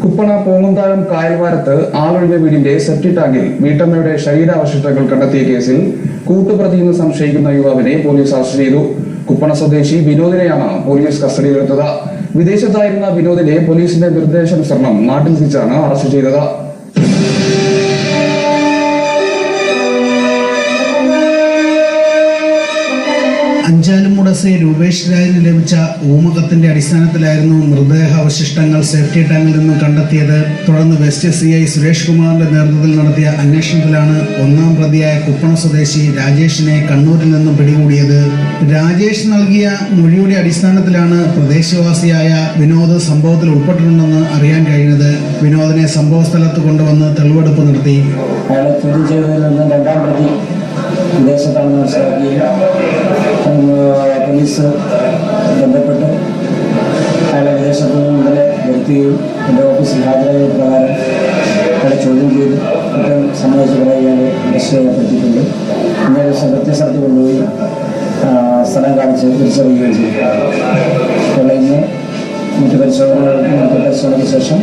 കുപ്പണ പോങ്ങുംതാഴം കായൽവാരത്ത് ആളൊഴിഞ്ഞ വീടിന്റെ സെപ്റ്റി ടാങ്കിൽ വീട്ടമ്മയുടെ ശരീരാവശിഷ്ടങ്ങൾ കണ്ടെത്തിയ കേസിൽ കൂട്ടുപ്രതിയെന്ന് സംശയിക്കുന്ന യുവാവിനെ പോലീസ് അറസ്റ്റ് ചെയ്തു. കുപ്പണ സ്വദേശി വിനോദിനെയാണ് പോലീസ് കസ്റ്റഡിയിലെടുത്തത്. വിദേശത്തായിരുന്ന വിനോദിനെ പോലീസിന്റെ നിർദ്ദേശാനുസരണം നാട്ടിൽ തിരിച്ചാണ് അറസ്റ്റ് ചെയ്തത്. അഞ്ചാലുംമുട സി രൂപേഷ് രാജിന് ലഭിച്ച ഊമകത്തിന്റെ അടിസ്ഥാനത്തിലായിരുന്നു മൃതദേഹാവശിഷ്ടങ്ങൾ സേഫ്റ്റി ടാങ്കിൽ നിന്നും കണ്ടെത്തിയത്. തുടർന്ന് വെസ്റ്റ് CI സുരേഷ് കുമാറിന്റെ നേതൃത്വത്തിൽ നടത്തിയ അന്വേഷണത്തിലാണ് ഒന്നാം പ്രതിയായ കുപ്പണ സ്വദേശി രാജേഷിനെ കണ്ണൂരിൽ നിന്നും പിടികൂടിയത്. രാജേഷ് നൽകിയ മൊഴിയുടെ അടിസ്ഥാനത്തിലാണ് പ്രദേശവാസിയായ വിനോദ് സംഭവത്തിൽ ഉൾപ്പെട്ടിട്ടുണ്ടെന്ന് അറിയാൻ കഴിഞ്ഞത്. വിനോദിനെ സംഭവ സ്ഥലത്ത് കൊണ്ടുവന്ന് തെളിവെടുപ്പ് നടത്തി. വിദേശത്താണെന്ന് മനസ്സിലാക്കുകയും പോലീസ് ബന്ധപ്പെട്ട് അയാളെ വിദേശത്ത് നിന്ന് ഇന്നലെ വരുത്തുകയും എൻ്റെ ഓഫീസിൽ ഹാജരായ പ്രകാരം അയാളെ ചോദ്യം ചെയ്ത് കുറ്റം സമ്മതിച്ച് പറയുകയാണ് അറസ്റ്റ് ചെയ്യപ്പെട്ടിട്ടുണ്ട്. ഇന്നേ ദിവസം കൃത്യസ്ഥലത്ത് കൊണ്ടുപോയി സ്ഥലം കാണിച്ച് തിരിച്ചറിയുകയും ചെയ്തു. അയാളെ ഇന്ന് മറ്റു പരിശോധനകൾക്ക് ശേഷം